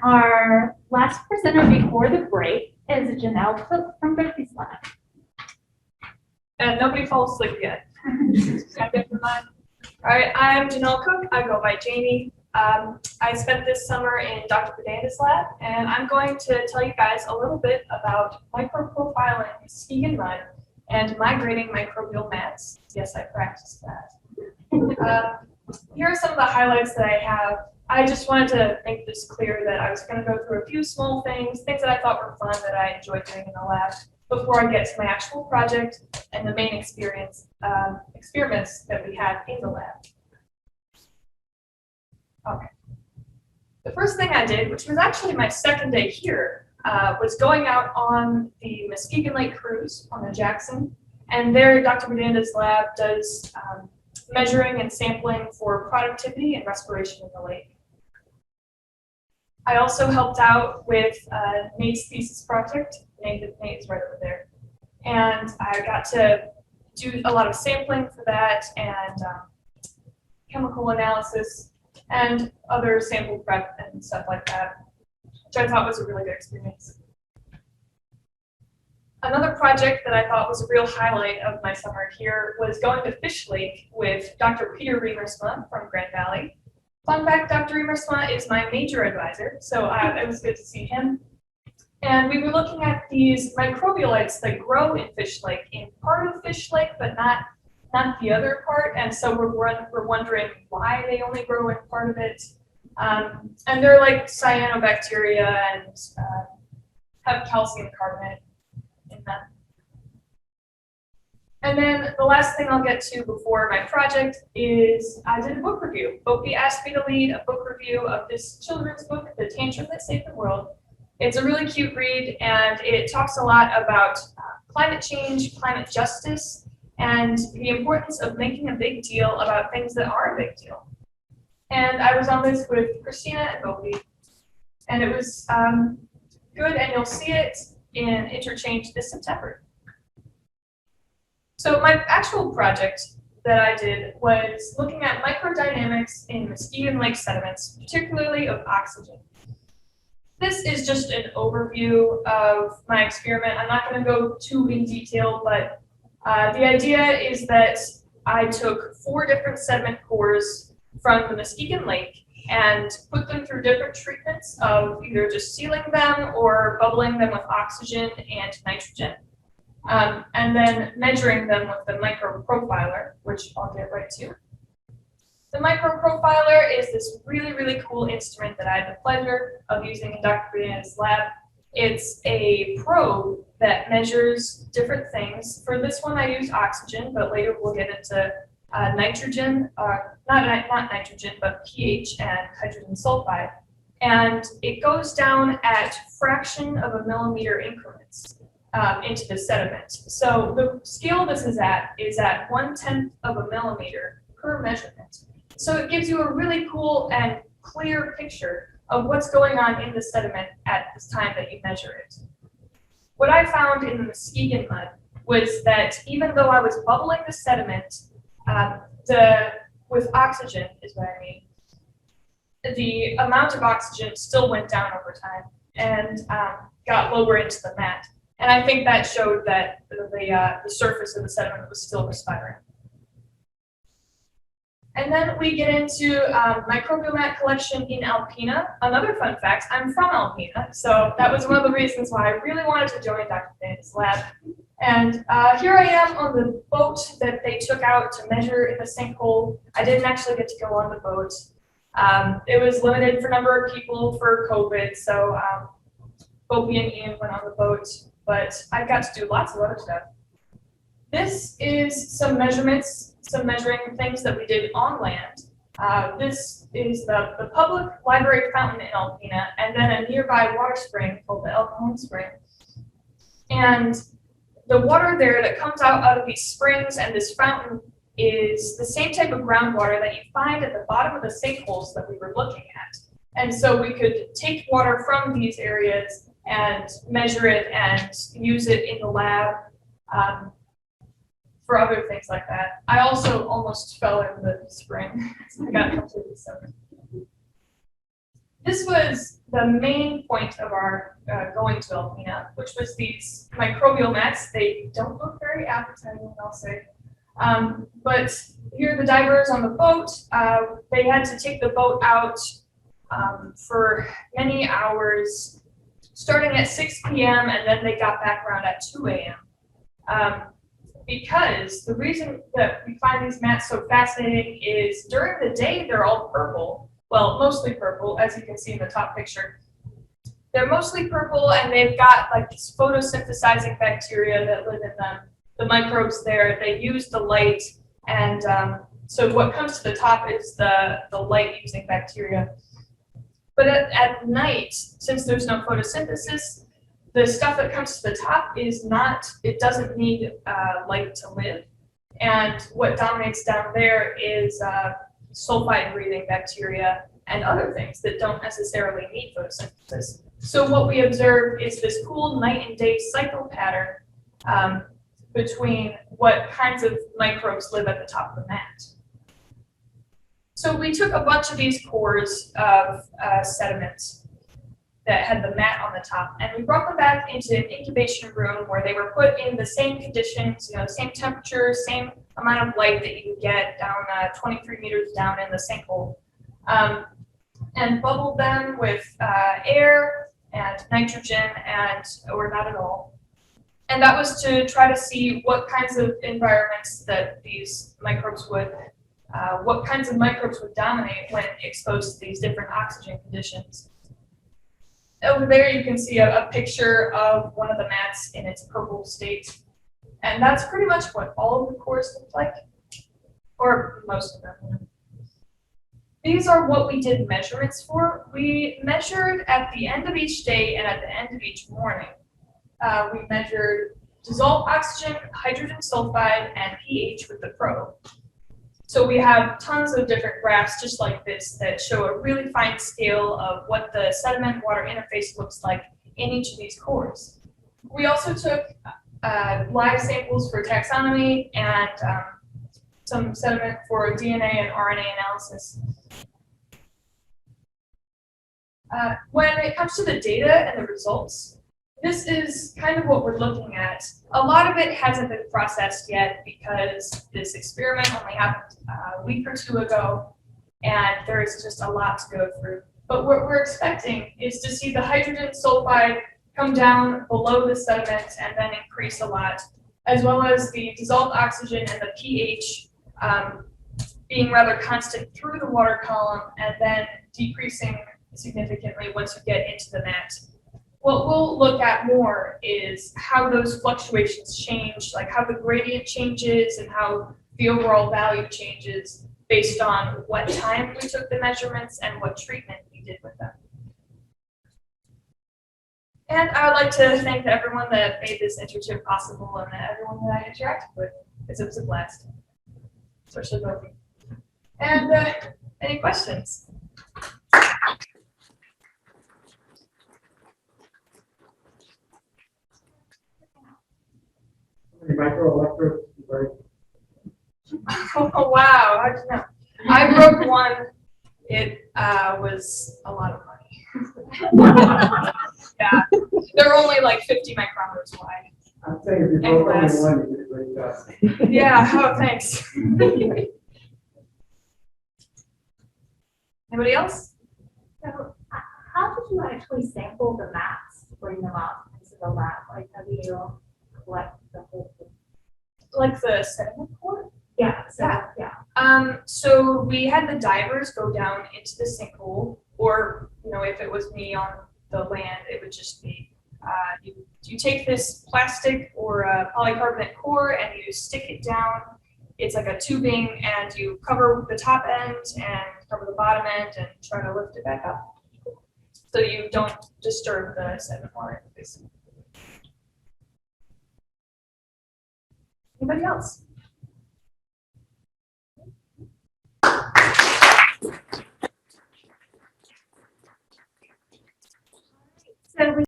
our last presenter before the break is Janelle Cook from Hernandez Lab. And nobody falls asleep yet. All right, I'm Janelle Cook. I go by Jamie. I spent this summer in Dr. Biddanda's lab, and I'm going to tell you guys a little bit about microprofiling Muskegon mud and migrating microbial mats. Yes, I practiced that. Here are some of the highlights that I have. I just wanted to make this clear that I was going to go through a few small things that I thought were fun that I enjoyed doing in the lab before I get to my actual project and the main experiments that we had in the lab. Okay. The first thing I did, which was actually my second day here, was going out on the Muskegon Lake cruise on the Jackson. And there, Dr. Biddanda's lab does measuring and sampling for productivity and respiration in the lake. I also helped out with Nate's thesis project. Nate is right over there. And I got to do a lot of sampling for that and chemical analysis and other sample prep and stuff like that, which I thought was a really good experience. Another project that I thought was a real highlight of my summer here was going to Fish Lake with Dr. Peter Riemersma from Grand Valley. Fun fact, Dr. Riemersma is my major advisor, so it was good to see him. And we were looking at these microbialites that grow in Fish Lake, in part of Fish Lake, but not the other part. And so we're wondering why they only grow in part of it. And they're like cyanobacteria and have calcium carbonate in them. And then the last thing I'll get to before my project is I did a book review. Bopi asked me to lead a book review of this children's book, The Tantrum That Saved the World. It's a really cute read, and it talks a lot about climate change, climate justice, and the importance of making a big deal about things that are a big deal. And I was on this with Christina and Bopi, and it was good, and you'll see it in Interchange this September. So my actual project that I did was looking at microdynamics in Muskegon Lake sediments, particularly of oxygen. This is just an overview of my experiment. I'm not going to go too in detail, but the idea is that I took 4 different sediment cores from the Muskegon Lake and put them through different treatments of either just sealing them or bubbling them with oxygen and nitrogen. And then measuring them with the microprofiler, which I'll get right to. The microprofiler is this really, really cool instrument that I had the pleasure of using in Dr. Biddanda's lab. It's a probe that measures different things. For this one, I used oxygen, but later we'll get into nitrogen, not nitrogen, but pH and hydrogen sulfide. And it goes down at fraction of a millimeter increments into the sediment. So the scale this is at 1/10 of a millimeter per measurement. So it gives you a really cool and clear picture of what's going on in the sediment at this time that you measure it. What I found in the Muskegon mud was that even though I was bubbling the sediment, with oxygen is what I mean, the amount of oxygen still went down over time and got lower into the mat. And I think that showed that the surface of the sediment was still respiring. And then we get into microbial mat collection in Alpena. Another fun fact, I'm from Alpena, so that was one of the reasons why I really wanted to join Dr. Biddanda's lab. And here I am on the boat that they took out to measure in the sinkhole. I didn't actually get to go on the boat. It was limited for number of people for COVID, so Bopi and Ian went on the boat, but I got to do lots of other stuff. This is some measurements, some measuring things that we did on land. This is the public library fountain in Alpena, and then a nearby water spring called the El Cajon Spring. And the water there that comes out of these springs and this fountain is the same type of groundwater that you find at the bottom of the sinkholes that we were looking at. And so we could take water from these areas and measure it and use it in the lab for other things like that. I also almost fell in the spring, so I got completely soaked. This was the main point of our going to Alpena, which was these microbial mats. They don't look very appetizing, I'll say. But here are the divers on the boat. They had to take the boat out for many hours, starting at 6 p.m. and then they got back around at 2 a.m. Because the reason that we find these mats so fascinating is during the day they're all purple. Well, mostly purple, as you can see in the top picture. They're mostly purple and they've got like these photosynthesizing bacteria that live in them. The microbes there, they use the light, and so what comes to the top is the light-using bacteria. But at night, since there's no photosynthesis, the stuff that comes to the top is not, it doesn't need light to live. And what dominates down there is sulfide-breathing bacteria and other things that don't necessarily need photosynthesis. So what we observe is this cool night and day cycle pattern between what kinds of microbes live at the top of the mat. So we took a bunch of these cores of sediments that had the mat on the top, and we brought them back into an incubation room where they were put in the same conditions, same temperature, same amount of light that you would get down 23 meters down in the sinkhole, and bubbled them with air and nitrogen or not at all. And that was to try to see what kinds of environments that these microbes what kinds of microbes would dominate when exposed to these different oxygen conditions. Over there you can see a picture of one of the mats in its purple state. And that's pretty much what all of the cores look like, or most of them. These are what we did measurements for. We measured at the end of each day and at the end of each morning. We measured dissolved oxygen, hydrogen sulfide, and pH with the probe. So we have tons of different graphs just like this that show a really fine scale of what the sediment-water interface looks like in each of these cores. We also took live samples for taxonomy and some sediment for DNA and RNA analysis. When it comes to the data and the results, this is kind of what we're looking at. A lot of it hasn't been processed yet because this experiment only happened a week or two ago, and there is just a lot to go through. But what we're expecting is to see the hydrogen sulfide come down below the sediment and then increase a lot, as well as the dissolved oxygen and the pH being rather constant through the water column and then decreasing significantly once you get into the mat. What we'll look at more is how those fluctuations change, like how the gradient changes and how the overall value changes based on what time we took the measurements and what treatment we did with them. And I would like to thank everyone that made this internship possible and everyone that I interacted with, because it was a blast, especially Bopi. And any questions? Microelectrodes, right? Oh, wow, how'd you know? I broke one. It was a lot of money. Yeah, they're only like 50 micrometers wide. I'm saying if you broke only one, you did a great job. Yeah, oh, thanks. Anybody else? So, how did you actually sample the mats to bring them up into the lab? Like, how do you collect the whole thing? Like the sediment core? Yeah. So, yeah. So we had the divers go down into the sinkhole, or if it was me on the land, it would just be you take this plastic or a polycarbonate core and you stick it down. It's like a tubing, and you cover the top end and cover the bottom end and try to lift it back up, so you don't disturb the sediment water interface. Anybody else? So we